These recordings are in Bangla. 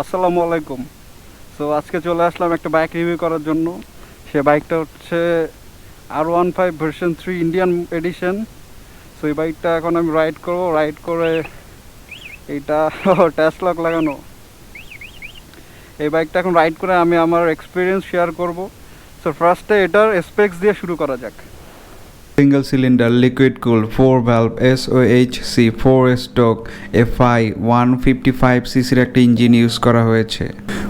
আসসালামু আলাইকুম। সো আজকে চলে আসলাম একটা বাইক রিভিউ করার জন্য। সে বাইকটা হচ্ছে R15 version 3 Indian addition. So এই বাইকটা এখন আমি রাইড করব, রাইড করে এইটা ট্যাস লক লাগানো, এই বাইকটা এখন রাইড করে আমি আমার এক্সপিরিয়েন্স শেয়ার করব। সো ফার্স্টে এটার স্পেক্স দিয়ে শুরু করা যাক। Single cylinder liquid cooled 4 valve SOHC 4 stroke FI 155cc একটা ইঞ্জিন ইউজ করা হয়েছে,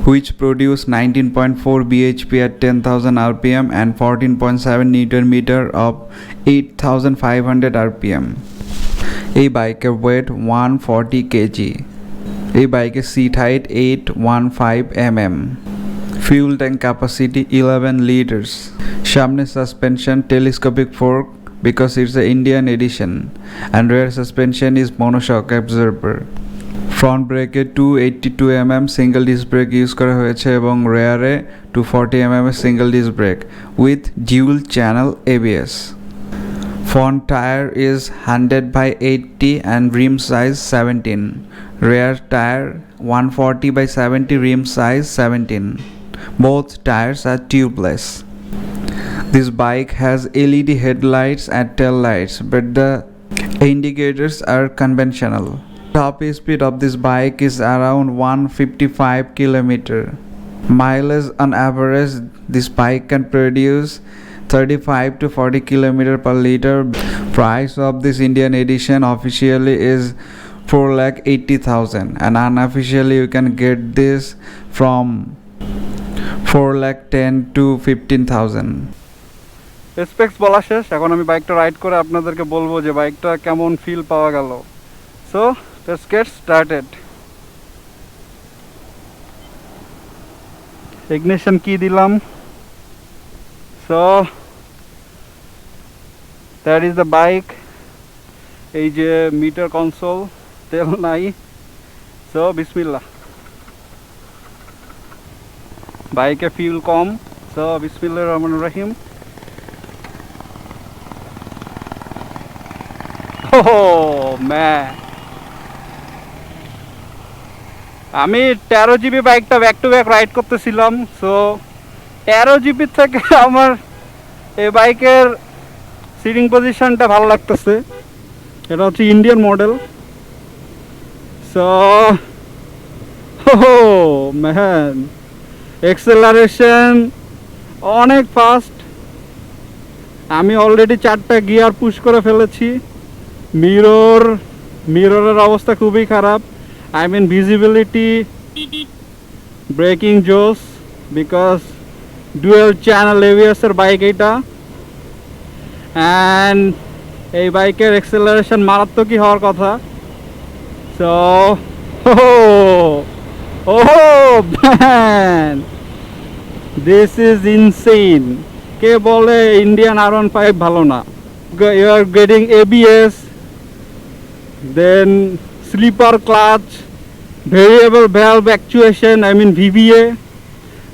which produce 19.4 bhp at 10,000 rpm and 14.7 newton meter of 8,500 rpm. এই বাইকের ওয়েট 140 kg। এই বাইকের seat height 815 mm। Fuel tank capacity 11 liters. সামনে suspension telescopic fork because it's an Indian edition, and rear suspension is monoshock absorber. Front brake 282 mm single disc brake use করা হয়েছে এবং rear 240 mm single disc brake with dual channel ABS. Front tire is 100/80 and rim size 17. Rear tire 140/70 rim size 17. Both tires are tubeless. This bike has LED headlights and tail lights, but the indicators are conventional. Top speed of this bike is around 155 km. Mileage on average, this bike can produce 35 to 40 km per liter. Price of this Indian edition officially is 4,80,000 and unofficially you can get this from 4,10,000 to 15,000. Specs বলা শেষ, এখন আমি বাইকটা রাইড করে আপনাদেরকে বলবো যে বাইকটা কেমন ফিল পাওয়া গেল। So let's get started. Ignition কি দিলাম। So that is the bike. এই যে মিটার কনসোল, তেল নাই। সো বিসমিল্লাহ। বাইকে ফিউল কম। সো বিসমিল্লাহির রহমানির রহিম। আমি 13 জিবি বাইকটা ব্যাক টু ব্যাক রাইড করতেছিলাম। সো 13 জিবি থেকে আমার এই বাইকের সিটিং পজিশনটা ভালো লাগতেছে। এটা হচ্ছে Indian model. So man, acceleration অনেক ফাস্ট। আমি অলরেডি 4টা গিয়ার পুশ করে ফেলেছি। মিররের অবস্থা খুবই খারাপ। I mean visibility, braking jaws, because dual channel এবিএসের বাইক এইটা। অ্যান্ড এই বাইকের এক্সেলারেশন মারাত্মকই হওয়ার কথা। So man, this is insane. কে বলে ইন্ডিয়ান R15 ভালো না? You are getting ABS, then sleeper clutch, variable valve actuation, I mean VVA.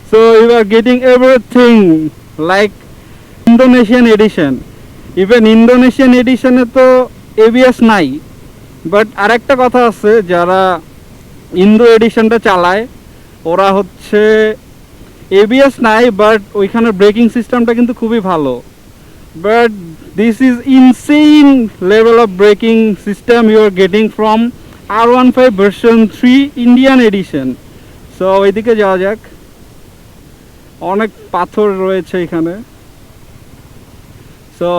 So you are getting everything like Indonesian edition. Even Indonesian edition এ তো ABS নাই, বাট আরেকটা কথা আছে, যারা ইন্দো এডিশনটা চালায় ওরা হচ্ছে ABS নাই, বাট ওইখানে ব্রেকিং সিস্টেমটা কিন্তু খুবই ভালো। But this is insane level of braking system you are getting from R15 version 3 Indian edition. So এদিকে যাওয়া যাক। অনেক পাথর রয়েছে এখানে। So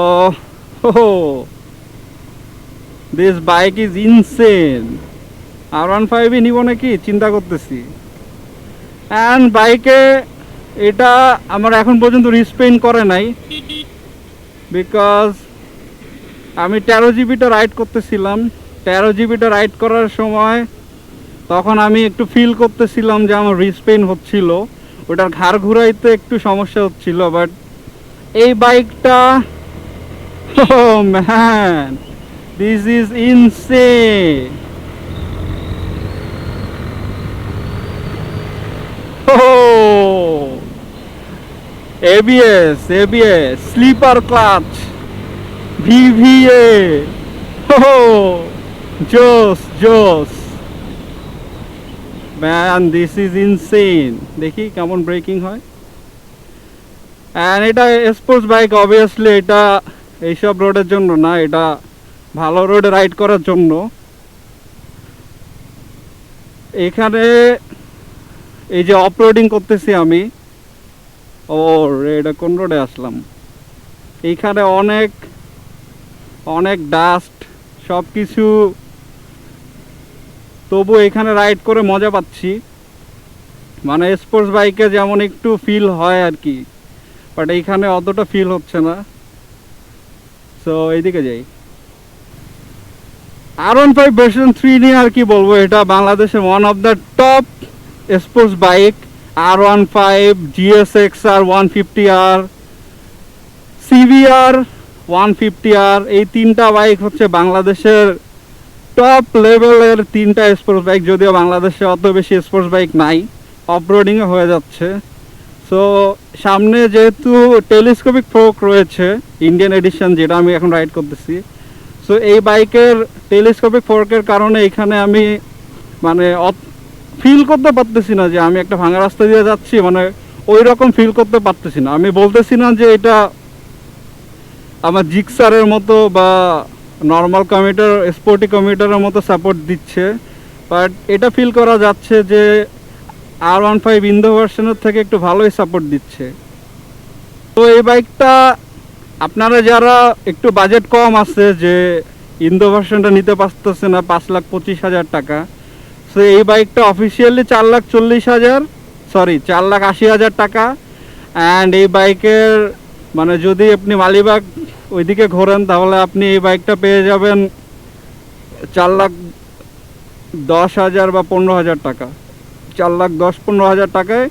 this bike is insane. R15 নিব নাকি চিন্তা করতেছি। And বাইকে এটা আমার এখন পর্যন্ত রিস্পেইন করে নাই, বিকজ আমি 13 জিবিটা রাইড করতেছিলাম। 13 জিবিটা রাইড করার সময় তখন আমি একটু ফিল করতেছিলাম যে আমার রিস্পেইন হচ্ছিল, ওটার ঘাড় ঘুরাইতে একটু সমস্যা হচ্ছিল। বাট এই বাইকটা, man, this is insane. ABS, sleeper clutch, VVA, জোস। Man this is insane. দেখি কেমন ব্রেকিং হয়। অ্যান্ড এটা স্পোর্টস বাইক, অবভিয়াসলি এটা এইসব রোডের জন্য না, এটা ভালো রোডে রাইড করার জন্য। এখানে এই যে অফরোডিং করতেছি আমি, ও এটা কোন রোডে আসলাম, এইখানে অনেক অনেক ডাস্ট সব কিছু, তবু এখানে রাইড করে মজা পাচ্ছি। মানে স্পোর্টস বাইকে যেমন একটু ফিল হয় আর কি, বাট এইখানে অতটা ফিল হচ্ছে না। সো এইদিকে যাই। R15 ভার্সন 3 নিয়ে আর কি বলবো, এটা বাংলাদেশের one of the top sports bike. R15, GSXR 150R, CBR 150R, এই তিনটা বাইক হচ্ছে বাংলাদেশের টপ লেভেলের তিনটা স্পোর্টস বাইক। যদিও বাংলাদেশে অত বেশি স্পোর্টস বাইক নাই, অফরোডিংয়ে হয়ে যাচ্ছে। সো সামনে যেহেতু টেলিস্কোপিক ফোর্ক রয়েছে, ইন্ডিয়ান এডিশন যেটা আমি এখন রাইড করতেছি, সো এই বাইকের টেলিস্কোপিক ফোর্কের কারণে এখানে আমি মানে ফিল করতে পারতেছি না যে আমি একটা ভাঙা রাস্তা দিয়ে যাচ্ছি, মানে ওই রকম ফিল করতে পারতেছি না। আমি বলতেছি না যে এটা আমার জিক্সারের মতো বা নর্মাল কমিউটার, স্পোর্টি কমিউটারের মতো সাপোর্ট দিচ্ছে, বাট এটা ফিল করা যাচ্ছে যে R15 ইন্দো ভার্সনের থেকে একটু ভালোই সাপোর্ট দিচ্ছে। তো এই বাইকটা আপনারা যারা একটু বাজেট কম আছে, যে ইন্দো ভার্সনটা নিতে পারতেছে না 5,25,000 টাকা, সো এই বাইকটা অফিসিয়ালি 4,40,000, সরি 4,80,000 টাকা। অ্যান্ড এই বাইকের মানে যদি আপনি মালিবাগ ওইদিকে ঘোরেন তাহলে আপনি এই বাইকটা পেয়ে যাবেন 4,10,000 বা 15,000 টাকা। 4,10-15,000 টাকায়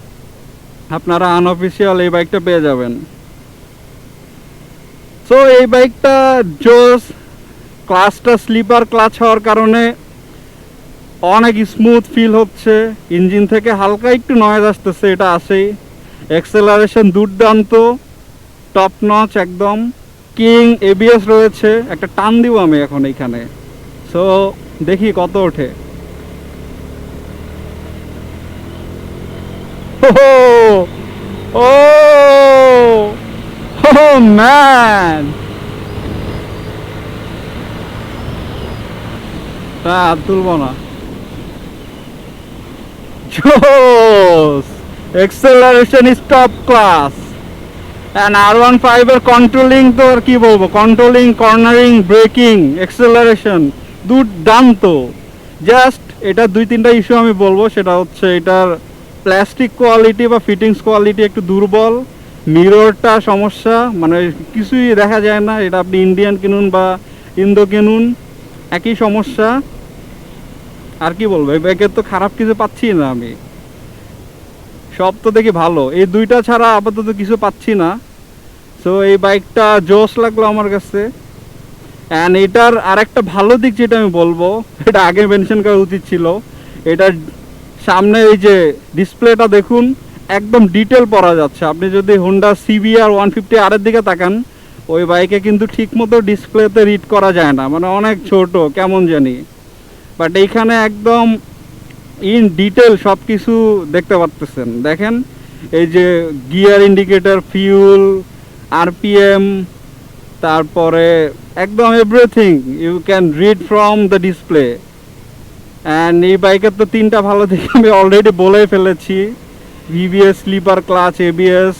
আপনারা আনঅফিসিয়াল এই বাইকটা পেয়ে যাবেন। সো এই বাইকটা জোস, ক্লাচটা স্লিপার ক্লাচ হওয়ার কারণে অনেক স্মুথ ফিল হচ্ছে। ইঞ্জিন থেকে হালকা একটু নয়েজ আসতেছে, এটা আসেই। অ্যাক্সেলারেশন দুর্দান্ত, টপ নচ একদম। কিং ABS রয়েছে, একটা টান দিব আমি এখন এইখানে। সো দেখি কত ওঠে। ও ম্যান, তা তুলব না। জোস, acceleration is top class, and R15 এর কন্ট্রোলিং তো আর কি বলবো, কন্ট্রোলিং, কর্নারিং, ব্রেকিং, অ্যাক্সেলারেশন দুর্দান্ত। জাস্ট এটা 2-3টা ইস্যু আমি বলবো, সেটা হচ্ছে এটার প্লাস্টিক কোয়ালিটি বা ফিটিংস কোয়ালিটি একটু দুর্বল। মিররটা সমস্যা, মানে কিছুই দেখা যায় না। এটা আপনি ইন্ডিয়ান কিনুন বা ইন্দো কিনুন, একই সমস্যা। আর কি বলবো, এই বাইকের তো খারাপ কিছু পাচ্ছি না আমি, সব তো দেখি ভালো। এই দুইটা ছাড়া আপাতত কিছু পাচ্ছি না। সো এই বাইকটা জোস লাগলো আমার কাছে। অ্যান্ড এটার আর একটা ভালো দিক যেটা আমি বলবো, এটা আগে মেনশন করা উচিত ছিল, এটার সামনে এই যে ডিসপ্লেটা দেখুন, একদম ডিটেল পড়া যাচ্ছে। আপনি যদি হোন্ডা CBR 150R এর দিকে তাকান, ওই বাইকে কিন্তু ঠিক মতো ডিসপ্লেতে রিড করা যায় না, মানে অনেক ছোট কেমন জানি। বাট এইখানে একদম ইন ডিটেল সব কিছু দেখতে পারতেছেন। দেখেন এই যে গিয়ার ইন্ডিকেটর, ফিউল, RPM, তারপরে একদম everything you can read from the display. And এই বাইকের তো 3টা ভালো দিক আমি অলরেডি বলে ফেলেছি, VBS, স্লিপার ক্লাচ, ABS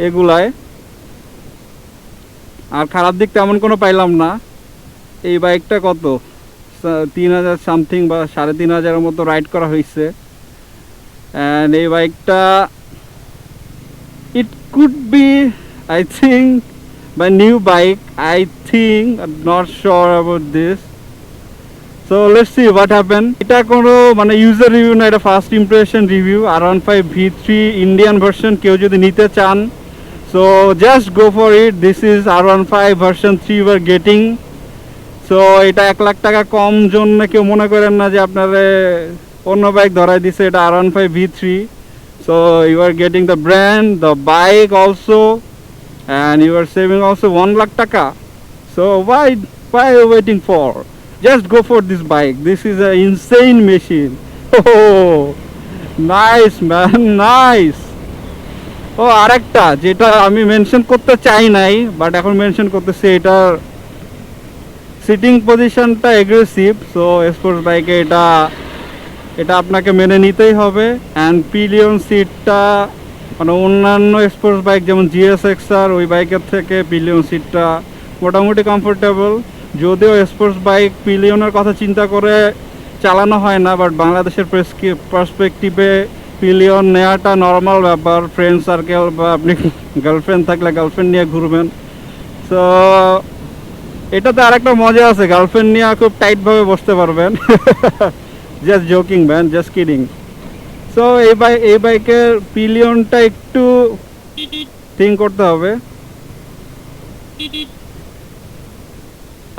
এগুলায়। আর খারাপ দিক তেমন কোনো পাইলাম না। এই বাইকটা কত 3,000 সামথিং বা 3,500 মতো রাইড করা হয়েছে। অ্যান্ড এই বাইকটা it could be, I think, by new bike, I think, not sure about this. So let's see what happen. এটা কোনো মানে ইউজার রিভিউ না, এটা first impression review. R15 V3 Indian version কেউ যদি নিতে চান, so just go for it. This is R15 version 3 you are getting. So এটা 1 লাখ টাকা কম জন্য কেউ মনে করেন না যে আপনারা অন্য বাইক ধরাই দিছে, এটা R15 V3। So you are getting the brand, the bike also, and you are saving also 1 lakh টাকা। So why are you waiting for? Just go for this bike. This is an insane machine. Nice man, nice. ও আরেকটা যেটা আমি মেনশন করতে চাই নাই বাট এখন মেনশন করতেছি, এটার সিটিং পজিশনটা এগ্রেসিভ। সো স্পোর্টস বাইকে এটা আপনাকে মেনে নিতেই হবে। অ্যান্ড পিলিয়ন সিটটা মানে অন্যান্য স্পোর্টস বাইক যেমন GSX-R ওই বাইকের থেকে পিলিয়ন সিটটা মোটামুটি কমফোর্টেবল। যদিও স্পোর্টস বাইক পিলিয়নের কথা চিন্তা করে চালানো হয় না, বাট বাংলাদেশের পার্সপেক্টিভে পিলিয়ন নেওয়াটা নর্মাল ব্যাপার। ফ্রেন্ড সার্কেল বা আপনি গার্লফ্রেন্ড থাকলে গার্লফ্রেন্ড নিয়ে ঘুরবেন। সো এটাতে আরেকটা মজা আছে, গার্লফ্রেন্ড নিয়ে খুব টাইটভাবে বসতে পারবেন। Just joking man, just kidding. So এই বাইকের পিলিয়নটা একটু থিঙ্ক করতে হবে।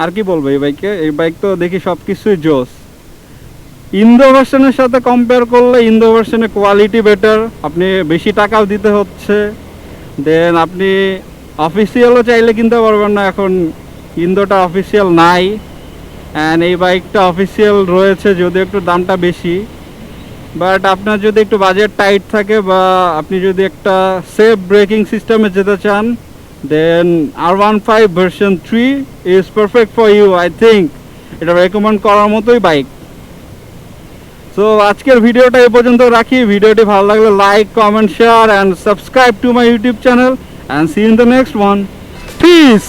আর কি বলবো এই বাইক তো দেখি সব কিছুই জোস। ইন্দো ভার্সনের সাথে কম্পেয়ার করলে ইন্দো ভার্সনের কোয়ালিটি বেটার, আপনি বেশি টাকাও দিতে হচ্ছে। দেন আপনি অফিসিয়ালও চাইলে কিনতে পারবেন না, এখন ইন্দোটা অফিসিয়াল নাই। অ্যান্ড এই বাইকটা অফিসিয়াল রয়েছে যদিও একটু দামটা বেশি। বাট আপনার যদি একটু বাজেট টাইট থাকে বা আপনি যদি একটা সেফ ব্রেকিং সিস্টেমে যেতে চান, then R15 version 3 is perfect for you. I think এটা রেকমেন্ড করার মতোই বাইক। সো আজকের ভিডিওটা এই পর্যন্ত রাখি। ভিডিওটি ভালো লাগলে like, comment, share and subscribe to my YouTube channel and see in the next one. Piece.